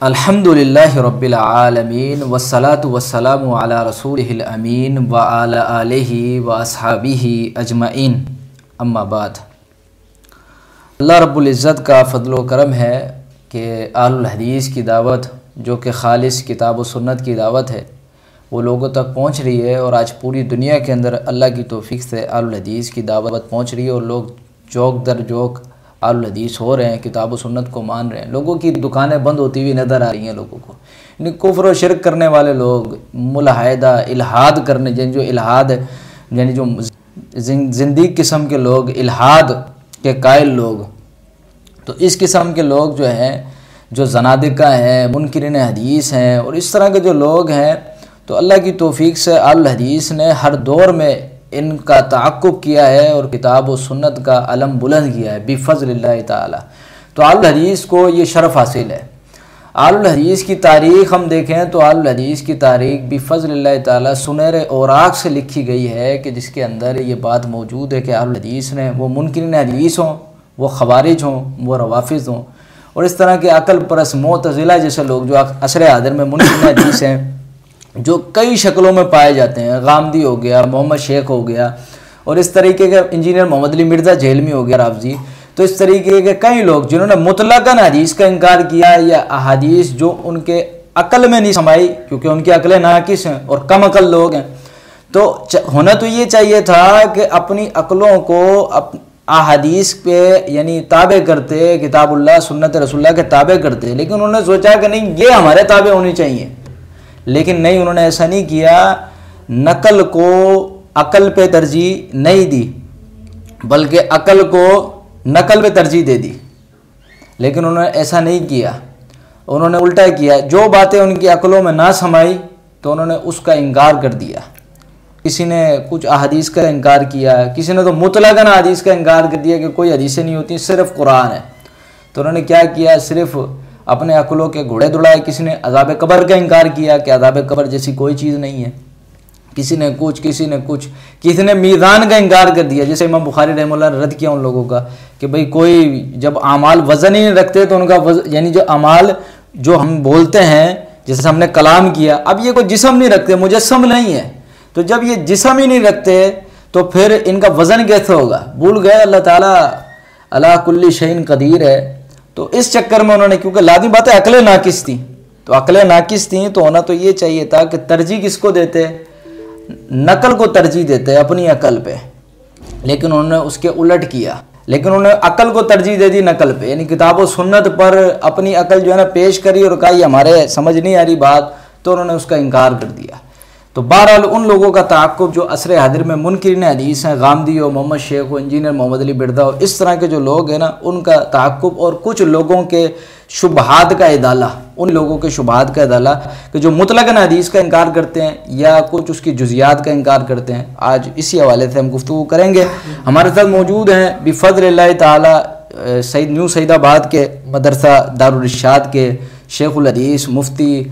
الحمدللہ رب العالمین والصلاة والسلام علی رسولہ الامین وعلی آلہ واصحابہ اجمعین، اما بعد۔ اللہ رب العزت کا فضل و کرم ہے کہ اہل الحدیث کی دعوت جو کہ خالص کتاب و سنت کی دعوت ہے وہ لوگوں تک پہنچ رہی ہے، اور آج پوری دنیا کے اندر اللہ کی توفیق سے اہل الحدیث کی دعوت پہنچ رہی ہے، اور لوگ جوک در جوک اہل الحدیث ہو رہے ہیں، کتاب و سنت کو مان رہے ہیں۔ لوگوں کی دکانیں بند ہوتی ہوئی نظر آ رہی ہیں لوگوں کو، یعنی کفر و شرک کرنے والے لوگ، ملحدہ الحاد کرنے جو الحاد یعنی جو زندیق قسم کے لوگ، الحاد کے قائل لوگ، تو اس قسم کے لوگ جو ہیں، جو زنادقہ ہیں، منکرین حدیث ہیں، اور اس طرح کے جو لوگ ہیں، تو اللہ کی توفیق سے اہل الحدیث نے ہر دور میں ان کا تعاقب کیا ہے اور کتاب و سنت کا علم بلند کیا ہے بفضل اللہ تعالی۔ تو اہل الحدیث کو یہ شرف حاصل ہے۔ اہل الحدیث کی تاریخ ہم دیکھیں تو اہل الحدیث کی تاریخ بفضل اللہ تعالی سنہرے اوراق سے لکھی گئی ہے، کہ جس کے اندر یہ بات موجود ہے کہ اہل الحدیث نے، وہ منکرین حدیث ہوں، وہ خوارج ہوں، وہ روافض ہوں، اور اس طرح کے عقل پرست معتزلہ جیسے لوگ جو عصر حاضر میں منکرین حدیث ہیں، جو کئی شکلوں میں پائے جاتے ہیں، غامدی ہو گیا، محمد شیخ ہو گیا، اور اس طریقے کے انجینئر محمد علی مرزا جہلمی ہو گیا رافضی، تو اس طریقے کے کئی لوگ جنہوں نے مطلقاً حدیث کا انکار کیا، یا احادیث جو ان کے عقل میں نہیں سمائی، کیونکہ ان کی عقلیں ناقص ہیں اور کم عقل لوگ ہیں، تو ہونا تو یہ چاہیے تھا کہ اپنی عقلوں کو احادیث پہ یعنی تابع کرتے، کتاب اللہ سنت رسول اللہ کے تابع کرتے، لیکن انہوں نے سوچا کہ نہیں، یہ ہمارے تابع ہونی چاہیے، لیکن نہیں، انہوں نے ایسا نہیں کیا، نقل کو عقل پہ ترجیح نہیں دی، بلکہ عقل کو نقل پہ ترجیح دے دی، لیکن انہوں نے ایسا نہیں کیا، انہوں نے الٹا کیا، جو باتیں ان کی عقلوں میں نہ سمائی تو انہوں نے اس کا انکار کر دیا۔ کسی نے کچھ احادیث کا انکار کیا، کسی نے تو مطلقاً احادیث کا انکار کر دیا کہ کوئی حدیثیں نہیں ہوتی، صرف قرآن ہے، تو انہوں نے کیا کیا، صرف اپنے عقلوں کے گھوڑے دوڑائے۔ کسی نے عذاب قبر کا انکار کیا کہ عذاب قبر جیسی کوئی چیز نہیں ہے، کسی نے کچھ، کسی نے میزان کا انکار کر دیا، جیسے امام بخاری رحمہ اللہ نے رد کیا ان لوگوں کا کہ بھئی کوئی جب اعمال وزن ہی نہیں رکھتے تو ان کا یعنی جو اعمال جو ہم بولتے ہیں، جیسے ہم نے کلام کیا، اب یہ کوئی جسم نہیں رکھتے، مجسم نہیں ہے، تو جب یہ جسم ہی نہیں رکھتے تو پھر ان کا وزن کیسے ہوگا؟ بھول گئے اللہ تعالیٰ علی کل شیء قدیر ہے۔ تو اس چکر میں انہوں نے، کیونکہ لازمی بات ہے عقلیں ناقص تھیں، تو عقلیں ناقص تھیں تو ہونا تو یہ چاہیے تھا کہ ترجیح کس کو دیتے، نقل کو ترجیح دیتے اپنی عقل پہ، لیکن انہوں نے اس کے الٹ کیا، لیکن انہوں نے عقل کو ترجیح دے دی نقل پہ، یعنی کتاب و سنت پر اپنی عقل جو ہے نا پیش کری اور کہا یہ ہمارے سمجھ نہیں آ رہی بات، تو انہوں نے اس کا انکار کر دیا۔ تو بہرحال ان لوگوں کا تعاقب جو عصر حاضر میں منکرین حدیث ہیں، غامدی ہو، محمد شیخ ہو، انجینئر محمد علی مرزا ہو، اس طرح کے جو لوگ ہیں نا، ان کا تعاقب، اور کچھ لوگوں کے شبہات کا ادالہ، ان لوگوں کے شبہات کا ادالہ کہ جو مطلقاً حدیث کا انکار کرتے ہیں یا کچھ اس کی جزیات کا انکار کرتے ہیں، آج اسی حوالے سے ہم گفتگو کریں گے۔ ہمارے ساتھ موجود ہیں بفضل اللہ تعالی نیو سعید آباد کے مدرسہ دارالرشاد کے شیخ الحدیث مفتی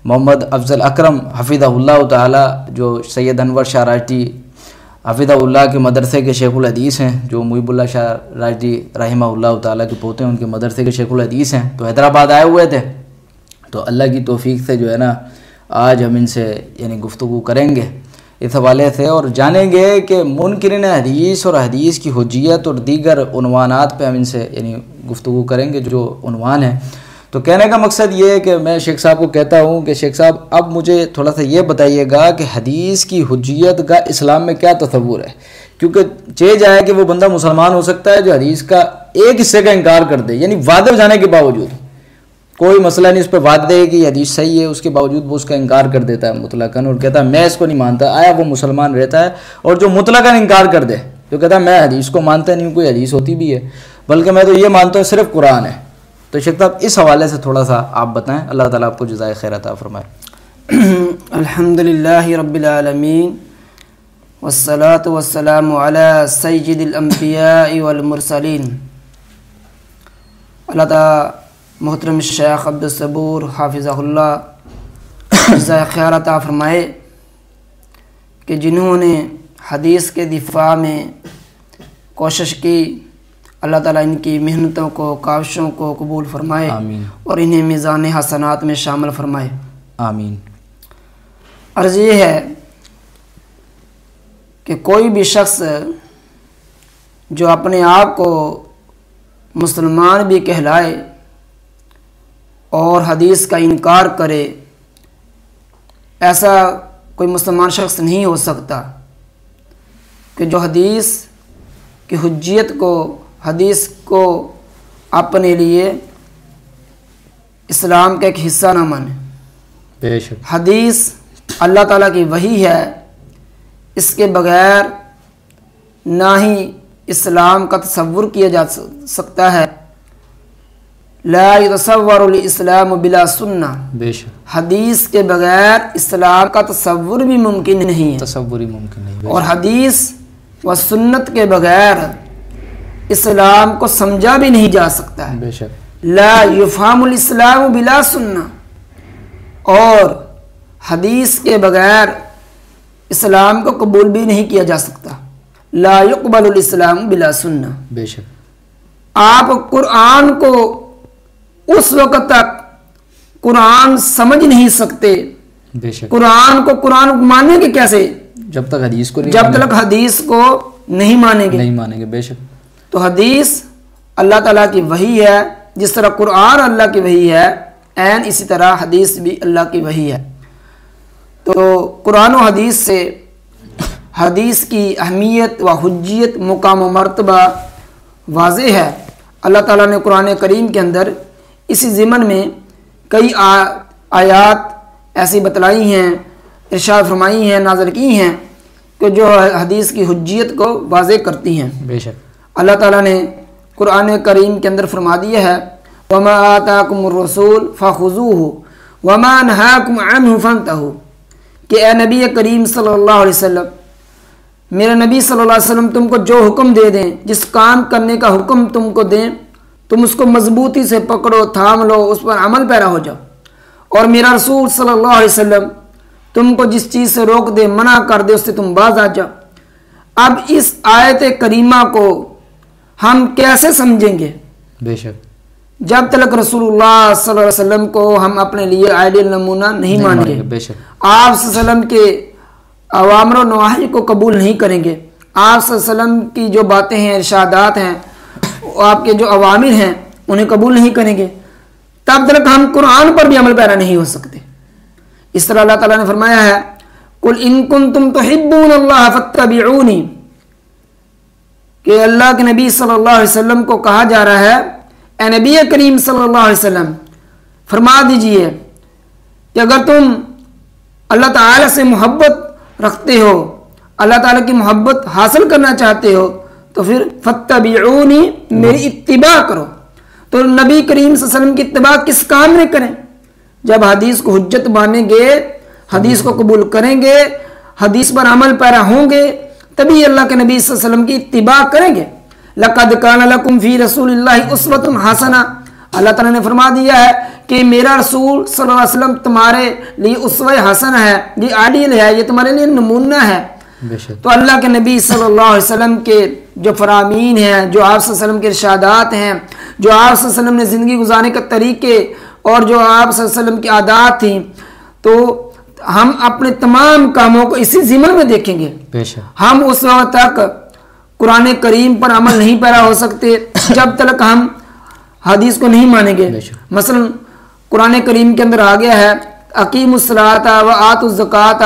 محمد افضل اکرم حفظہ اللہ تعالی، جو سید انور شاہ راشدی حفظہ اللہ کے مدرسے کے شیخ الحدیث ہیں، جو محب اللہ شاہ راشدی رحمہ اللہ تعالی کے پوتے ہیں، ان کے مدرسے کے شیخ الحدیث ہیں، تو حیدرآباد آئے ہوئے تھے، تو اللہ کی توفیق سے جو ہے نا آج ہم ان سے یعنی گفتگو کریں گے اس حوالے سے، اور جانیں گے کہ منکرین حدیث اور حدیث کی حجیت اور دیگر عنوانات پہ ہم ان سے یعنی گفتگو کریں گے، جو عنوان ہے۔ تو کہنے کا مقصد یہ ہے کہ میں شیخ صاحب کو کہتا ہوں کہ شیخ صاحب اب مجھے تھوڑا سا یہ بتائیے گا کہ حدیث کی حجیت کا اسلام میں کیا تصور ہے، کیونکہ چیز ہے کہ وہ بندہ مسلمان ہو سکتا ہے جو حدیث کا ایک حصے کا انکار کر دے، یعنی واضح جانے کے باوجود، کوئی مسئلہ نہیں اس پہ واضح ہے کہ یہ حدیث صحیح ہے، اس کے باوجود وہ اس کا انکار کر دیتا ہے مطلقاً، اور کہتا ہے میں اس کو نہیں مانتا، آیا وہ مسلمان رہتا ہے۔ اور جو مطلقاً انکار کر دے، جو کہتا ہے میں حدیث کو مانتا نہیں ہوں، کوئی حدیث ہوتی بھی ہے، بلکہ میں تو یہ مانتا ہوں صرف قرآن ہے۔ تو شیخ صاحب اس حوالے سے تھوڑا سا آپ بتائیں، اللہ تعالیٰ آپ کو جزائے خیر عطا فرمائے۔ الحمدللہ رب العالمین والصلاة والسلام علی سید الانبیاء والمرسلین۔ اللہ تعالیٰ محترم شیخ عبدالصبور حافظہ اللہ جزائے خیر عطا فرمائے کہ جنہوں نے حدیث کے دفاع میں کوشش کی، اللہ تعالیٰ ان کی محنتوں کو کاوشوں کو قبول فرمائے آمین اور انہیں میزان حسنات میں شامل فرمائے آمین۔ عرض یہ ہے کہ کوئی بھی شخص جو اپنے آپ کو مسلمان بھی کہلائے اور حدیث کا انکار کرے، ایسا کوئی مسلمان شخص نہیں ہو سکتا کہ جو حدیث کی حجیت کو، حدیث کو اپنے لیے اسلام کا ایک حصہ نہ مانے۔ بے شک حدیث اللہ تعالیٰ کی وحی ہے، اس کے بغیر نہ ہی اسلام کا تصور کیا جا سکتا ہے۔ لا يتصور الاسلام بلا سنہ، بے شک حدیث کے بغیر اسلام کا تصور بھی ممکن نہیں ہے، تصور ہی ممکن نہیں۔ اور حدیث و سنت کے بغیر اسلام کو سمجھا بھی نہیں جا سکتا ہے۔ بے شک لا يفهم الاسلام بلا سنہ، اور حدیث کے بغیر اسلام کو قبول بھی نہیں کیا جا سکتا۔ لا يقبل الاسلام بلا سنہ۔ بے شک آپ قرآن کو اس وقت تک قرآن سمجھ نہیں سکتے، بے شک قرآن کو قرآن مانیں گے کیسے؟ جب تک حدیث کو جب تک حدیث کو نہیں مانیں گے۔ نہیں مانیں گے۔ بے شک تو حدیث اللہ تعالیٰ کی وحی ہے، جس طرح قرآن اللہ کی وحی ہے، عین اسی طرح حدیث بھی اللہ کی وحی ہے۔ تو قرآن و حدیث سے حدیث کی اہمیت و حجیت، مقام و مرتبہ واضح ہے۔ اللہ تعالیٰ نے قرآن کریم کے اندر اسی ضمن میں کئی آیات ایسی بتلائی ہیں، ارشاد فرمائی ہیں، نازل کی ہیں کہ جو حدیث کی حجیت کو واضح کرتی ہیں۔ بے شک اللہ تعالیٰ نے قرآن کریم کے اندر فرما دیا ہے وَمَا آتَاكُمُ الرَّسُولُ فَخُذُوهُ وَمَا نَهَاكُمْ عَنْهُ فَانْتَهُوا، کہ اے نبی کریم صلی اللہ علیہ وسلم، میرے نبی صلی اللہ علیہ وسلم تم کو جو حکم دے دیں، جس کام کرنے کا حکم تم کو دیں، تم اس کو مضبوطی سے پکڑو، تھام لو، اس پر عمل پیرا ہو جاؤ۔ اور میرا رسول صلی اللہ علیہ وسلم تم کو جس چیز سے روک دے، منع کر دے، اس سے تم باز آ جاؤ۔ اب اس آیت کریمہ کو ہم کیسے سمجھیں گے؟ بے شک جب تک رسول اللہ صلی اللہ علیہ وسلم کو ہم اپنے لیے آئیڈیل نمونہ نہیں مانیں گے، بے شک آپ صلی اللہ علیہ وسلم کے اوامر و نواہی کو قبول نہیں کریں گے، آپ صلی اللہ علیہ وسلم کی جو باتیں ہیں، ارشادات ہیں، آپ کے جو اوامر ہیں انہیں قبول نہیں کریں گے، تب تک ہم قرآن پر بھی عمل پیرا نہیں ہو سکتے۔ اس طرح اللہ تعالیٰ نے فرمایا ہے قُلْ إِن كُنتُمْ تُحِبُّونَ اللَّهَ فَاتَّبِعُونِي، کہ اللہ کے نبی صلی اللہ علیہ وسلم کو کہا جا رہا ہے اے نبی کریم صلی اللہ علیہ وسلم فرما دیجئے کہ اگر تم اللہ تعالیٰ سے محبت رکھتے ہو، اللہ تعالیٰ کی محبت حاصل کرنا چاہتے ہو، تو پھر فَاتَّبِعُونِي، میری اتباع کرو۔ تو نبی کریم صلی اللہ علیہ وسلم کی اتباع کس کام میں کریں؟ جب حدیث کو حجت مانیں گے، حدیث کو قبول کریں گے، حدیث پر عمل پیرا ہوں گے، تبھی اللہ کے نبی صلی اللہ علیہ وسلم کی اتباع کریں گے۔ لَقَدْ كَانَ لَكُمْ فِي رَسُولِ اللَّهِ أُسْوَةٌ حَسَنَةٌ، اللہ تعالیٰ نے فرما دیا ہے کہ میرا رسول صلی اللہ علیہ وسلم تمہارے لیے اسوہ حسن ہے، یہ آئیڈیل ہے، یہ تمہارے لیے نمونہ ہے۔ بے شک تو اللہ کے نبی صلی اللہ علیہ وسلم کے جو فرامین ہیں، جو آپ صلی اللہ علیہ وسلم کے ارشادات ہیں، جو آپ صلی اللہ علیہ وسلم نے زندگی گزارنے کے طریقے اور جو آپ صلی اللہ علیہ وسلم کی عادات تھیں، تو ہم اپنے تمام کاموں کو اسی ضمن میں دیکھیں گے۔ بے شک ہم اس وقت تک قرآن کریم پر عمل نہیں پیرا ہو سکتے جب تک ہم حدیث کو نہیں مانیں گے۔ بے شک مثلا قرآن کریم کے اندر آ گیا ہے اقیم الصلاۃ و آتوا الزکوٰۃ،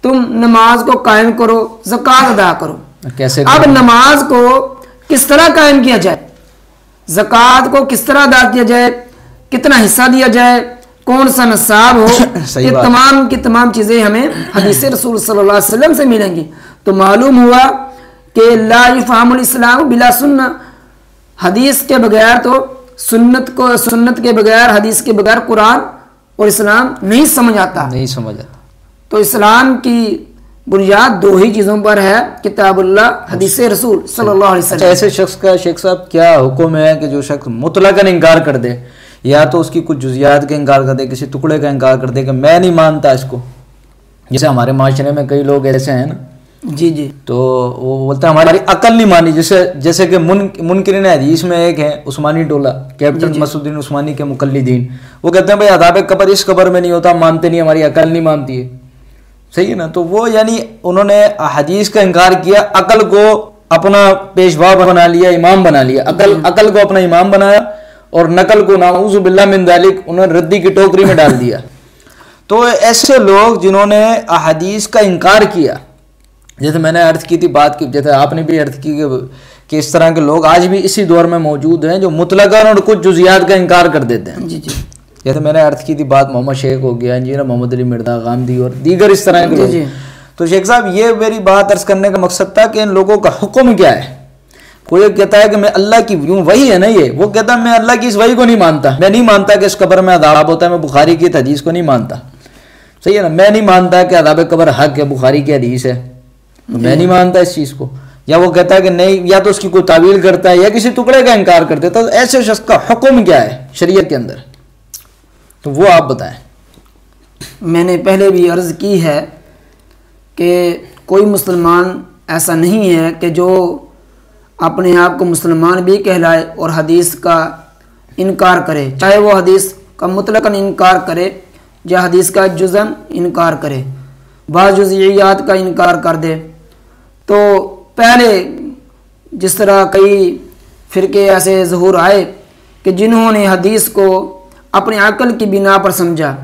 تم نماز کو قائم کرو، زکوٰۃ ادا کرو۔ کیسے اب نماز کو کس طرح قائم کیا جائے، زکوٰۃ کو کس طرح ادا کیا جائے، کتنا حصہ دیا جائے، کون سا نصاب ہو، یہ تمام کی تمام چیزیں ہمیں حدیث رسول صلی اللہ علیہ وسلم سے ملیں گی۔ تو معلوم ہوا کہ لا یفہم الاسلام بلا سنہ، حدیث کے بغیر تو سنت کے بغیر، حدیث کے بغیر قرآن اور اسلام نہیں سمجھ آتا۔ نہیں سمجھ آتا۔ تو اسلام کی بنیاد دو ہی چیزوں پر ہے، کتاب اللہ، حدیث رسول صلی اللہ علیہ وسلم۔ ایسے شخص کا شیخ صاحب کیا حکم ہے کہ جو شخص مطلقاً انکار کر دے، یا تو اس کی کچھ جزیات کا انکار کر دے، کسی ٹکڑے کا انکار کر دے کہ میں نہیں مانتا اس کو؟ جیسے ہمارے معاشرے میں کئی لوگ ایسے ہیں نا جی جی تو وہ بولتا ہے ہماری عقل نہیں مانی. جیسے کہ منکرین حدیث میں ایک ہے عثمانی ٹولہ, کیپٹن مسعود الدین عثمانی کے مقلدین, وہ کہتے ہیں بھائی عذاب قبر اس قبر میں نہیں ہوتا, مانتے نہیں, ہماری عقل نہیں مانتی ہے. صحیح ہے نا. تو وہ یعنی انہوں نے حدیث کا انکار کیا, عقل کو اپنا پیشوا بنا لیا, امام بنا لیا, عقل کو اپنا امام بنایا, اور نقل کو نعوذ باللہ من ذالک انہوں نے ردی کی ٹوکری میں ڈال دیا. تو ایسے لوگ جنہوں نے احادیث کا انکار کیا, جیسے میں نے عرض کی تھی بات کی, جیسے آپ نے بھی عرض کی کہ اس طرح کے لوگ آج بھی اسی دور میں موجود ہیں جو مطلقاً اور کچھ جزیات کا انکار کر دیتے ہیں. جی جی جیسے میں نے عرض کی تھی بات محمد شیخ ہو گیا, انجینئر محمد علی مردا غامدی اور دیگر اس طرح کے لوگ. تو شیخ صاحب یہ میری بات عرض کرنے کا مقصد تھا کہ ان لوگوں کا حکم کیا ہے. کوئی کہتا ہے کہ میں اللہ کی وحی ہے نا, یہ وہ کہتا ہے میں اللہ کی اس وحی کو نہیں مانتا, میں نہیں مانتا کہ اس قبر میں عذاب ہوتا ہے, میں بخاری کی حدیث کو نہیں مانتا. صحیح ہے نا. میں نہیں مانتا کہ عذاب قبر حق ہے, بخاری کی حدیث ہے, میں نہیں مانتا اس چیز کو. یا وہ کہتا ہے کہ نہیں, یا تو اس کی کوئی تعویل کرتا ہے یا کسی ٹکڑے کا انکار کر دیتا ہے. تو ایسے شخص کا حکم کیا ہے شریعت کے اندر, تو وہ آپ بتائیں. میں نے پہلے بھی عرض کی ہے کہ کوئی مسلمان ایسا نہیں ہے کہ جو اپنے آپ کو مسلمان بھی کہلائے اور حدیث کا انکار کرے, چاہے وہ حدیث کا مطلقاً انکار کرے یا حدیث کا جزن انکار کرے, بعض جزئیات کا انکار کر دے. تو پہلے جس طرح کئی فرقے ایسے ظہور آئے کہ جنہوں نے حدیث کو اپنے عقل کی بنا پر سمجھا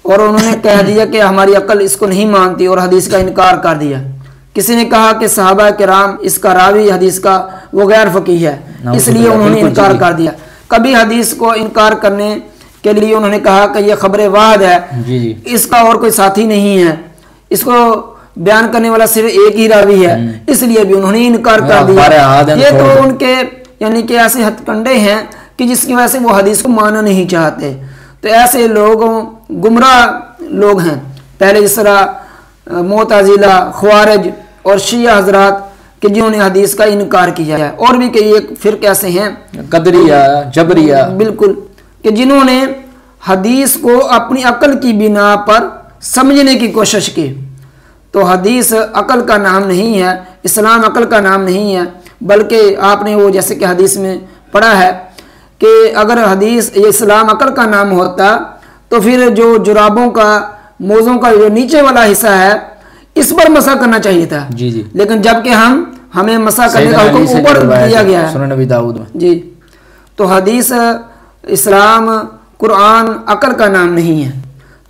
اور انہوں نے کہہ دیا کہ ہماری عقل اس کو نہیں مانتی اور حدیث کا انکار کر دیا. کسی نے کہا کہ صحابہ کرام اس کا راوی حدیث کا وہ غیر فقیہ ہے, اس لیے انہوں نے انکار کر دیا. کبھی حدیث کو انکار کرنے کے لیے انہوں نے کہا کہ یہ خبر واحد ہے, اس کا اور کوئی ساتھی نہیں ہے, اس کو بیان کرنے والا صرف ایک ہی راوی ہے, اس لیے بھی انہوں نے انکار کر دیا. یہ تو ان کے یعنی کہ ایسے ہتھ کنڈے ہیں کہ جس کی وجہ سے وہ حدیث کو ماننا نہیں چاہتے. تو ایسے لوگوں گمراہ لوگ ہیں. پہلے جس طرح معتزلہ, خوارج اور شیعہ حضرات کہ جنہوں نے حدیث کا انکار کیا ہے, اور بھی کئی ایک فرقے ایسے ہیں قدریہ, جبریہ, بالکل, کہ جنہوں نے حدیث کو اپنی عقل کی بنا پر سمجھنے کی کوشش کی. تو حدیث عقل کا نام نہیں ہے, اسلام عقل کا نام نہیں ہے, بلکہ آپ نے وہ جیسے کہ حدیث میں پڑھا ہے کہ اگر حدیث یہ اسلام عقل کا نام ہوتا تو پھر جو جرابوں کا, موزوں کا جو نیچے والا حصہ ہے اس پر مسح کرنا چاہیے تھا. جی جی. لیکن جب کہ ہمیں مسح کرنے کا حکم اوپر دیا گیا ہے سنن نبی داؤد میں. جی. تو حدیث, اسلام, قرآن عقل کا نام نہیں ہے.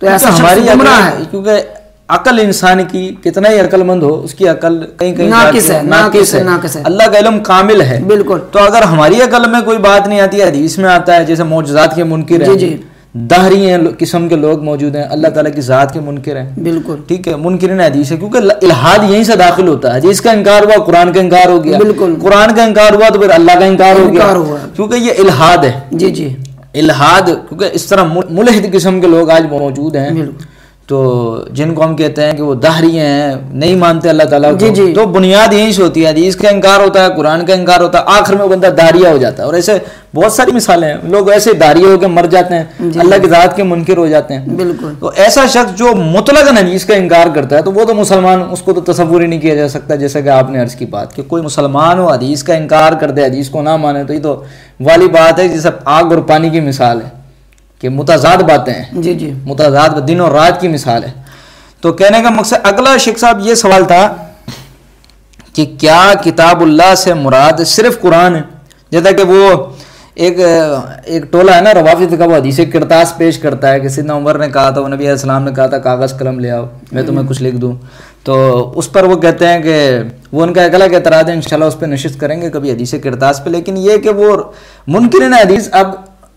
تو ایسا ہماری گمراہ ہے, کیونکہ عقل انسان کی کتنا ہی عقل مند ہو اس کی عقل کہیں ناقص ہے. اللہ کا علم کامل ہے. بالکل. تو اگر ہماری عقل میں کوئی بات نہیں آتی, حدیث میں آتا ہے, جیسے معجزات کے منکر ہیں, دہری ہیں قسم کے لوگ موجود ہیں, اللہ تعالیٰ کی ذات کے منکر ہیں, بالکل ٹھیک ہے, منکرین حدیث ہے, کیونکہ الہاد یہیں سے داخل ہوتا ہے. حدیث کا انکار ہوا, قرآن کا انکار ہو گیا, بالکل, قرآن کا انکار ہوا تو پھر اللہ کا انکار ہو گیا, کیونکہ یہ الہاد ہے. جی جی. الہاد, کیونکہ اس طرح ملحد قسم کے لوگ آج موجود ہیں, تو جن کو ہم کہتے ہیں کہ وہ دہری ہیں, نہیں مانتے اللہ تعالیٰ کو. تو بنیاد یہیں سے ہوتی ہے, حدیث کا انکار ہوتا ہے, قرآن کا انکار ہوتا ہے, آخر میں بندہ داریہ ہو جاتا ہے. اور ایسے بہت ساری مثالیں ہیں, لوگ ایسے داریہ ہو کے مر جاتے ہیں, اللہ کی ذات کے منکر ہو جاتے ہیں. بالکل. تو ایسا شخص جو مطلقاً حدیث کا انکار کرتا ہے تو وہ تو مسلمان, اس کو تو تصور ہی نہیں کیا جا سکتا. جیسا کہ آپ نے عرض کی بات کہ کوئی مسلمان ہو حدیث کا انکار کر دے, حدیث کو نہ مانے, تو یہ تو والی بات ہے جیسے آگ اور پانی کی مثال ہے کہ متضاد باتیں ہیں. جی جی. متضاد دن اور رات کی مثال ہے. تو کہنے کا مقصد, اگلا شیخ صاحب یہ سوال تھا کہ کیا کتاب اللہ سے مراد صرف قرآن ہے؟ جیسا کہ وہ ایک ٹولہ ہے نا روافض کا, وہ حدیث کرتاس پیش کرتا ہے کہ سیدنا عمر نے کہا تھا, وہ نبی علیہ السلام نے کہا تھا کاغذ قلم لے آؤ میں تمہیں کچھ لکھ دوں. تو اس پر وہ کہتے ہیں کہ وہ ان کا ایک الگ اعتراض ہے, انشاءاللہ اس پہ نشست کریں گے کبھی حدیث کرتاس پہ. لیکن یہ کہ وہ منکرین حدیث اب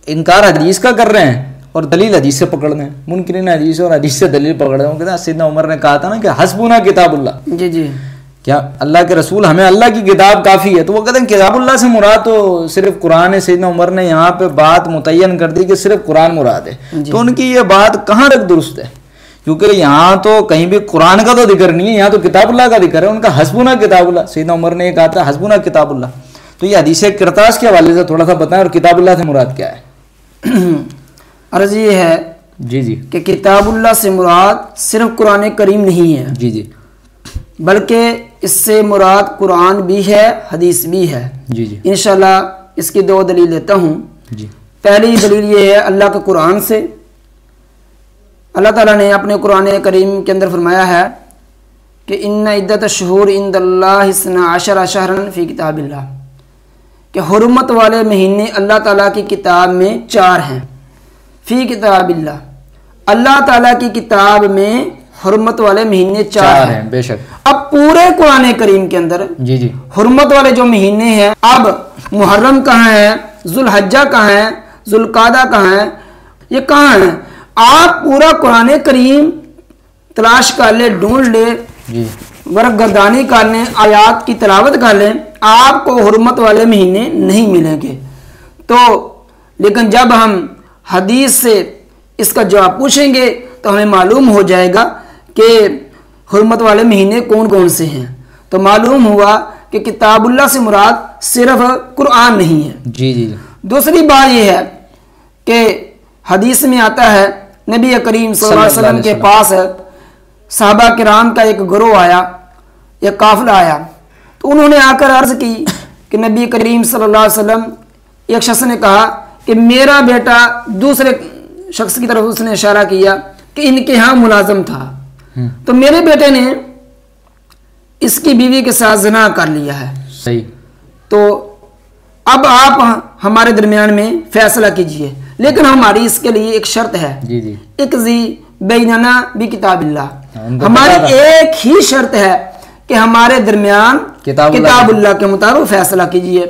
انکار حدیث کا کر رہے ہیں اور دلیل حدیث سے پکڑ رہے ہیں. منکرین حدیث اور حدیث سے دلیل پکڑ رہے ہیں. وہ کہتے ہیں سیدنا عمر نے کہا تھا نا کہ حسبنا کتاب اللہ. جی جی. کیا اللہ کے رسول, ہمیں اللہ کی کتاب کافی ہے. تو وہ کہتے ہیں کتاب اللہ سے مراد تو صرف قرآن ہے. سیدنا عمر نے یہاں پہ بات متعین کر دی کہ صرف قرآن مراد ہے. تو ان کی یہ بات کہاں تک درست ہے؟ کیونکہ یہاں تو کہیں بھی قرآن کا تو ذکر نہیں ہے, یہاں تو کتاب اللہ کا ذکر ہے. ان کا حسبنا کتاب اللہ, سیدنا عمر نے یہ کہا تھا حسبنا کتاب اللہ. تو یہ حدیث کرتاس کے حوالے سے تھوڑا سا بتائیں, اور کتاب اللہ سے مراد کیا ہے؟ عرض یہ ہے جی جی کہ کتاب اللہ سے مراد صرف قرآن کریم نہیں ہے. جی جی. بلکہ اس سے مراد قرآن بھی ہے، حدیث بھی ہے۔ جی جی انشاءاللہ اس کی 2 دلیل دیتا ہوں۔ جی پہلی دلیل یہ ہے اللہ کے قرآن سے۔ اللہ تعالیٰ نے اپنے قرآن کریم کے اندر فرمایا ہے کہ ان عدت الشہور عند اللہ 12 شہرا فی کتاب اللہ، کہ حرمت والے مہینے اللہ تعالیٰ کی کتاب میں 4 ہیں۔ فی کتاب اللہ، اللہ تعالیٰ کی کتاب میں حرمت والے مہینے 4 ہیں۔ بے شک۔ اب پورے قرآن کریم کے اندر جی جی حرمت والے جو مہینے ہیں، اب محرم کہاں ہے، ذوالحجہ کہاں ہے، ذوالقعدہ کہاں ہے، یہ کہاں ہے؟ آپ پورا قرآن کریم تلاش کر لیں، ڈھونڈ لیں، جی ورق گردانی کر لیں، آیات کی تلاوت کر لیں، آپ کو حرمت والے مہینے نہیں ملیں گے۔ تو لیکن جب ہم حدیث سے اس کا جواب پوچھیں گے تو ہمیں معلوم ہو جائے گا کہ حرمت والے مہینے کون کون سے ہیں۔ تو معلوم ہوا کہ کتاب اللہ سے مراد صرف قرآن نہیں ہے۔ جی جی دوسری بات یہ ہے کہ حدیث میں آتا ہے نبی کریم صلی اللہ علیہ وسلم کے پاس صحابہ کرام کا ایک گروہ آیا، ایک قافلہ آیا، تو انہوں نے آ کر عرض کی کہ نبی کریم صلی اللہ علیہ وسلم، ایک شخص نے کہا کہ میرا بیٹا، دوسرے شخص کی طرف اس نے اشارہ کیا کہ ان کے ہاں ملازم تھا، تو میرے بیٹے نے اس کی بیوی کے ساتھ زنا کر لیا ہے، صحیح، تو اب آپ ہمارے درمیان میں فیصلہ کیجئے، لیکن ہماری اس کے لیے ایک شرط ہے، جی جی اقضی بیننا بکتاب اللہ، ہماری ایک ہی شرط ہے کہ ہمارے درمیان کتاب اللہ کے مطابق فیصلہ کیجئے۔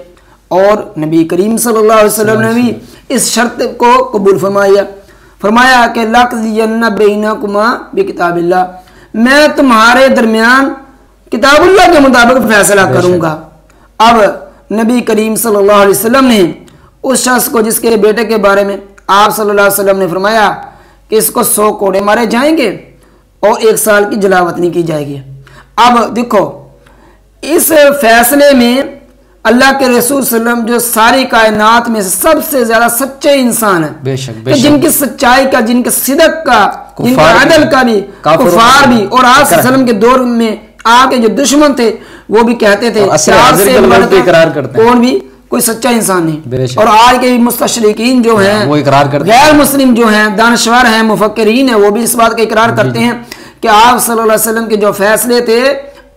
اور نبی کریم صلی اللہ علیہ وسلم نے بھی اس شرط کو قبول فرمایا کہ لَقْضِيَنَّ بَيْنَكُمَا بِكِتَابِ اللَّهِ، میں تمہارے درمیان کتاب اللہ کے مطابق فیصلہ کروں گا۔ اب نبی کریم صلی اللہ علیہ وسلم نے اس شخص کو جس کے بیٹے کے بارے میں آپ صلی اللہ علیہ وسلم نے فرمایا کہ اس کو 100 کوڑے مارے جائیں گے اور 1 سال کی جلاوطنی کی جائے گی۔ اب دیکھو اس فیصلے میں اللہ کے رسول صلی اللہ علیہ وسلم جو ساری کائنات میں سب سے زیادہ سچے انسان ہیں، بے شک کہ جن کی سچائی کا، جن کے صدق کا، جن کے عدل کا بھی، کفار بھی، اور آپ صلی اللہ علیہ وسلم کے دور میں آپ کے جو دشمن تھے وہ بھی کہتے تھے کون بھی کوئی سچا انسان نہیں۔ اور آج کے مستشرقین جو ہیں، غیر مسلم جو ہیں، دانشور ہیں، مفکرین ہیں، وہ بھی اس بات کا اقرار کرتے ہیں کہ آپ صلی اللہ علیہ وسلم کے جو فیصلے تھے،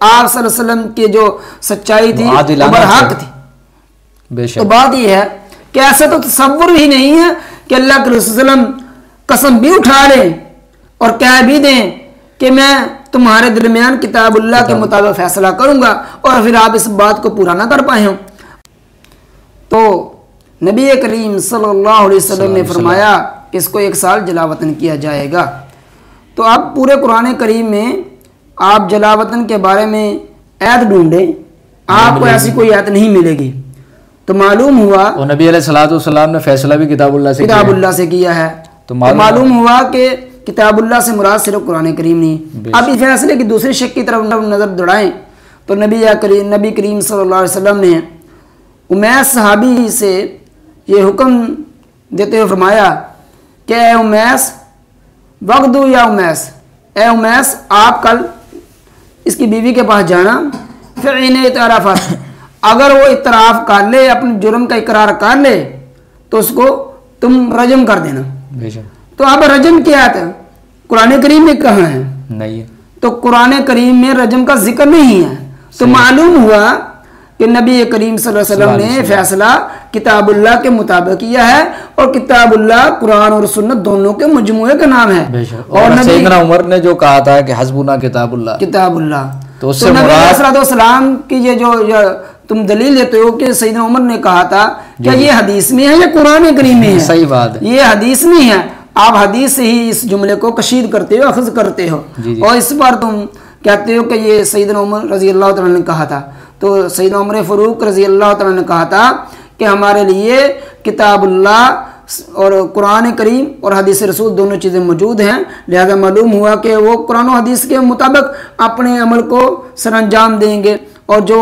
آپ صلی اللہ علیہ وسلم کی جو سچائی تھی وہ برحق تھی۔ تو بات یہ ہے کہ ایسا تو تصور ہی نہیں ہے کہ اللہ کے رسول صلی اللہ علیہ وسلم قسم بھی اٹھا لیں اور کہہ بھی دیں کہ میں تمہارے درمیان کتاب اللہ کے مطابق فیصلہ کروں گا، اور پھر آپ اس بات کو پورا نہ کر پائے ہوں۔ تو نبی کریم صلی اللہ علیہ وسلم نے فرمایا کہ اس کو 1 سال جلاوطن کیا جائے گا۔ تو اب پورے قرآن کریم میں آپ جلاوطن کے بارے میں آیت ڈھونڈیں، آپ کو ایسی کوئی آیت نہیں ملے گی۔ تو معلوم ہوا اور نبی علیہ السلام نے فیصلہ بھی کتاب اللہ سے کیا ہے۔ تو معلوم ہوا کہ کتاب اللہ سے مراد صرف قرآن کریم نہیں۔ اب اس فیصلے کی دوسری شق کی طرف نظر دوڑائیں تو نبی کریم صلی اللہ علیہ وسلم نے امیس صحابی سے یہ حکم دیتے ہوئے فرمایا کہ اے امیس وغدو یا امیس، اے امیس آپ کل اس کی بیوی کے پاس جانا، فعین اعترافت، اگر وہ اعتراف کر لے، اپنے جرم کا اقرار کر لے تو اس کو تم رجم کر دینا۔ تو اب رجم کیا ہے؟ قرآن کریم میں کہاں ہے؟ نہیں ہے۔ تو قرآن کریم میں رجم کا ذکر نہیں ہے۔ تو معلوم ہوا کہ نبی کریم صلی اللہ علیہ وسلم نے فیصلہ کتاب اللہ کے مطابق کیا ہے، اور کتاب اللہ قرآن اور سنت دونوں کے مجموعے کا نام ہے۔ اور سیدنا عمر نے جو کہا تھا کہ حسبنا کتاب اللہ، تو اس سے نبی علیہ الصلوۃ والسلام کی یہ جو تم دلیل دیتے ہو کہ سیدنا عمر نے کہا تھا کہ یہ حدیث میں ہے یا قرآن کریم میں ہے؟ صحیح بات ہے، یہ حدیث میں ہے۔ آپ حدیث سے ہی اس جملے کو کشید کرتے ہو، اخذ کرتے ہو، اور اس پر تم کہتے ہو کہ یہ سیدنا عمر رضی اللہ تعالیٰ نے کہا تھا۔ تو سیدنا عمر فاروق رضی اللہ تعالیٰ نے کہا تھا کہ ہمارے لیے کتاب اللہ اور قرآن کریم اور حدیث رسول دونوں چیزیں موجود ہیں، لہذا معلوم ہوا کہ وہ قرآن و حدیث کے مطابق اپنے عمل کو سر انجام دیں گے، اور جو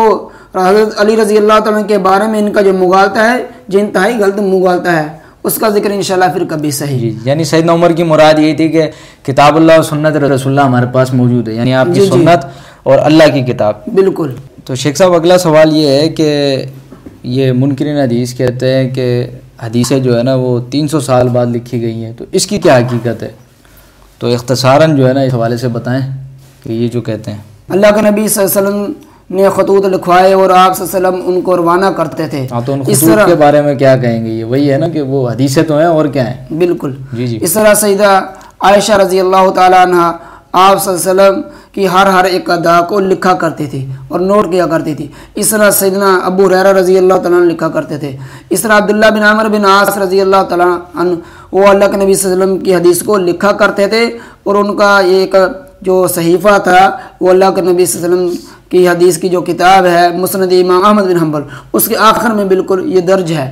حضرت علی رضی اللہ تعالیٰ کے بارے میں ان کا جو مغالطہ ہے، جو انتہائی غلط مغالطہ ہے، اس کا ذکر انشاءاللہ پھر کبھی صحیح۔ یعنی سیدنا عمر کی مراد یہی تھی کہ کتاب اللہ اور سنت رسول اللہ ہمارے پاس موجود ہے، یعنی آپ کی سنت اور اللہ کی کتاب. بالکل. تو شیخ صاحب اگلا سوال یہ ہے کہ یہ منکرین حدیث کہتے ہیں کہ حدیثیں جو ہے نا وہ 300 سال بعد لکھی گئی ہیں, تو اس کی کیا حقیقت ہے؟ تو اختصاراً جو ہے نا اس حوالے سے بتائیں کہ یہ جو کہتے ہیں. اللہ کے نبی صلی اللہ علیہ وسلم نے خطوط لکھوائے اور آپ صلی اللہ علیہ وسلم ان کو روانہ کرتے تھے. ہاں, تو ان خطوط کے بارے میں کیا کہیں گے؟ یہ وہی ہے نا کہ وہ حدیثیں تو ہیں اور کیا ہیں. بالکل. جی. اس طرح سیدہ عائشہ رضی اللہ تعالیٰ عنہ آپ صلی اللہ علیہ وسلم کی ہر ایک ادا کو لکھا کرتی تھی اور نوٹ کیا کرتی تھی. اس طرح سیدنا ابو ہریرہ رضی اللہ تعالیٰ عنہ لکھا کرتے تھے. اس طرح عبداللہ بن عمرو بن عاص رضی اللہ تعالیٰ عنہ وہ اللہ کے نبی صلی اللہ علیہ وسلم کی حدیث کو لکھا کرتے تھے, اور ان کا ایک جو صحیفہ تھا وہ اللہ کے نبی صلی اللہ علیہ وسلم کی حدیث کی جو کتاب ہے مسند امام احمد بن حنبل, اس کے آخر میں بالکل یہ درج ہے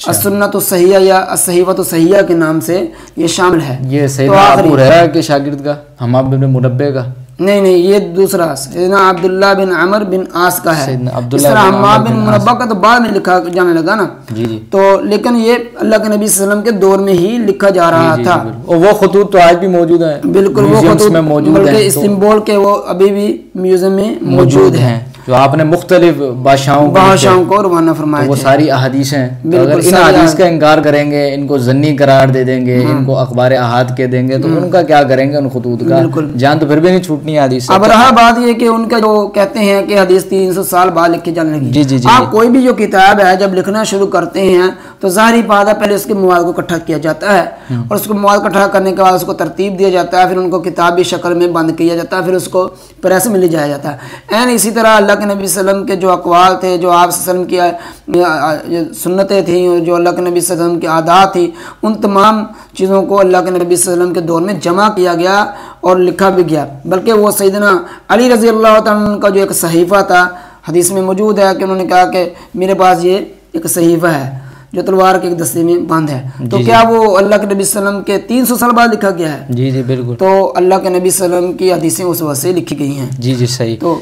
السنۃ الصحیحہ یا الصحیفۃ الصحیحہ کے نام سے یہ شامل ہے. یہ سیدنا ابو ہریرہ کے شاگرد کا, حماد بن منبہ کا؟ نہیں, یہ دوسرا سیدنا عبداللہ بن عمر بن عاص کا ہے. اس طرح حماد بن منبہ کا تو بعد میں لکھا جانے لگا نا. جی. تو لیکن یہ اللہ کے نبی صلی اللہ علیہ وسلم کے دور میں ہی لکھا جا رہا تھا. اور وہ خطوط تو آج بھی موجود ہیں. بالکل, وہ خطوط بلکہ استنبول کے وہ ابھی بھی میوزیم میں موجود ہیں جو آپ نے مختلف بادشاہوں کو روانہ فرمائے. وہ ساری احادیث ہیں. اگر ان احادیث کا انکار کریں گے, ان کو ضنی قرار دے دیں گے, ان کو اخبار احاد کہہ دیں گے, تو ان کا کیا کریں گے؟ ان خطوط کا جان تو پھر بھی نہیں چھوٹنی حدیث سے. اب رہا بات یہ کہ ان کا جو کہتے ہیں کہ حدیث 300 سال بعد لکھی جانے لگی. جی. آپ کوئی بھی جو کتاب ہے جب لکھنا شروع کرتے ہیں تو ظاہری بات ہے پہلے اس کے مواد کو اکٹھا کیا جاتا ہے, اور اس کو مواد اکٹھا کرنے کے بعد اس کو ترتیب دیا جاتا ہے, پھر ان کو کتابی شکل میں بند کیا جاتا ہے, پھر اس کو پریس میں لے جایا جاتا ہے. اسی طرح اللہ کے نبی صلی اللہ علیہ وسلم کے جو اقوال تھے, جو آپ صلی اللہ علیہ وسلم کی سنتیں تھیں, جو اللہ کے نبی صلی اللہ علیہ وسلم کی عادات تھی, ان تمام چیزوں کو اللہ کے نبی صلی اللہ علیہ وسلم کے دور میں جمع کیا گیا اور لکھا بھی گیا. بلکہ وہ سیدنا علی رضی اللہ تعالیٰ کا جو ایک صحیفہ تھا, حدیث میں موجود ہے کہ انہوں نے کہا کہ میرے پاس یہ ایک صحیفہ ہے جو تلوار کے ایک دستے میں بند ہے. تو کیا وہ اللہ کے نبی صلی اللہ علیہ وسلم کے 300 سال بعد لکھا گیا ہے؟ جی بالکل. تو اللہ کے نبی صلی اللہ علیہ وسلم کی حدیثیں اس وقت سے لکھی گئی ہیں. جی صحیح. تو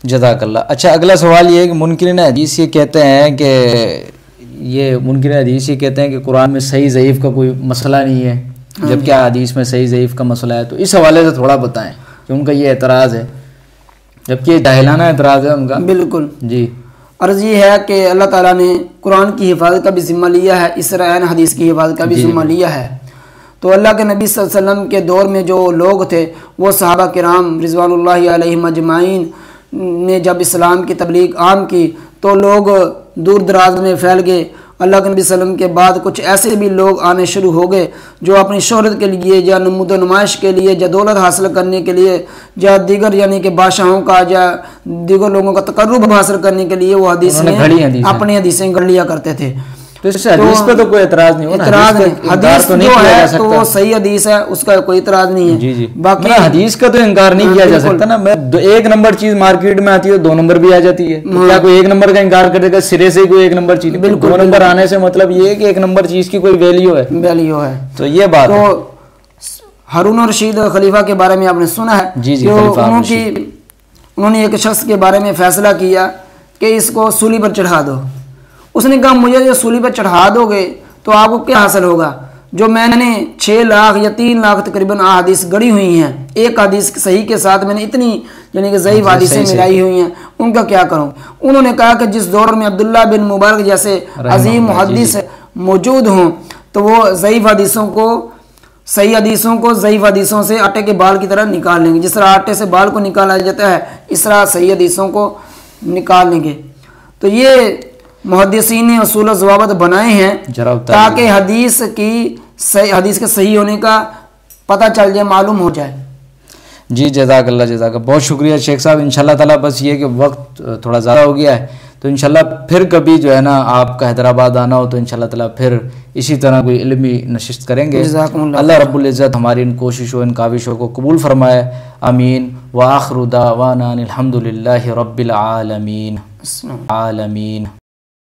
جزاک اللہ. اچھا, اگلا سوال یہ ہے کہ منکرین حدیث یہ کہتے ہیں کہ قرآن میں صحیح ضعیف کا کوئی مسئلہ نہیں ہے, جبکہ حدیث میں صحیح ضعیف کا مسئلہ ہے. تو اس حوالے سے تھوڑا بتائیں کہ ان کا یہ اعتراض ہے, جبکہ یہ جاہلانہ اعتراض ہے ان کا. بالکل. جی. عرض یہ ہے کہ اللہ تعالیٰ نے قرآن کی حفاظت کا بھی ذمہ لیا ہے, اس طرح حدیث کی حفاظت کا بھی ذمہ لیا ہے. تو اللہ کے نبی صلی اللہ علیہ وسلم کے دور میں جو لوگ تھے وہ صحابہ کرام رضوان اللہ علیہم اجمعین نے جب اسلام کی تبلیغ عام کی تو لوگ دور دراز میں پھیل گئے. اللہ کے نبی صلی اللہ علیہ وسلم کے بعد کچھ ایسے بھی لوگ آنے شروع ہو گئے جو اپنی شہرت کے لیے یا نمود و نمائش کے لیے یا دولت حاصل کرنے کے لیے یا دیگر یعنی کہ بادشاہوں کا یا دیگر لوگوں کا تقرب حاصل کرنے کے لیے وہ حدیث میں اپنی حدیثیں گڑھ لیا کرتے تھے. تو اس حدیث پہ تو کوئی اعتراض نہیں ہونا. اعتراض نہیں, حدیث جو ہے تو وہ صحیح حدیث ہے, اس کا کوئی اعتراض نہیں ہے. جی. باقی حدیث کا تو انکار نہیں کیا جا سکتا نا. میں ایک نمبر چیز مارکیٹ میں آتی ہے 2 نمبر بھی آ جاتی ہے, کیا کوئی 1 نمبر کا انکار کرے گا سرے سے کوئی 1 نمبر چیز؟ 2 نمبر آنے سے مطلب یہ ہے کہ 1 نمبر چیز کی کوئی ویلیو ہے. تو یہ بات ہے. ہارون الرشید خلیفہ کے بارے میں آپ نے سنا ہے. جی. انہوں نے ایک شخص کے بارے میں فیصلہ کیا کہ اس کو سولی پر چڑھا دو. اس نے کہا مجھے جو سولی پر چڑھا دو گے تو آپ کو کیا حاصل ہوگا؟ جو میں نے 6 لاکھ یا 3 لاکھ تقریباً احادیث گڑھی ہوئی ہیں, ایک حدیث صحیح کے ساتھ میں نے اتنی یعنی کہ ضعیف حدیثیں ملائی ہوئی ہیں, ان کا کیا کروں؟ انہوں نے کہا کہ جس دور میں عبداللہ بن مبارک جیسے عظیم محدث موجود ہوں تو وہ ضعیف حدیثوں کو صحیح حدیثوں کو ضعیف حدیثوں سے آٹے کے بال کی طرح نکال لیں گے. جس طرح آٹے سے بال کو نکالا جاتا ہے اس طرح صحیح حدیثوں کو نکال لیں گے. تو یہ محدثین نے اصول و ضوابط بنائے ہیں تاکہ حدیث کے صحیح ہونے کا پتہ چل جائے, معلوم ہو جائے. جی جزاک اللہ. بہت شکریہ شیخ صاحب. انشاءاللہ تعالیٰ بس یہ کہ وقت تھوڑا زیادہ ہو گیا ہے, تو انشاءاللہ پھر کبھی جو ہے نا آپ کا حیدرآباد آنا ہو تو انشاءاللہ تعالیٰ پھر اسی طرح کوئی علمی نشست کریں گے. اللہ رب العزت ہماری ان کوششوں ان کاوشوں کو قبول فرمائے. آمین. وآخر دعوانا الحمد للہ رب العالمین.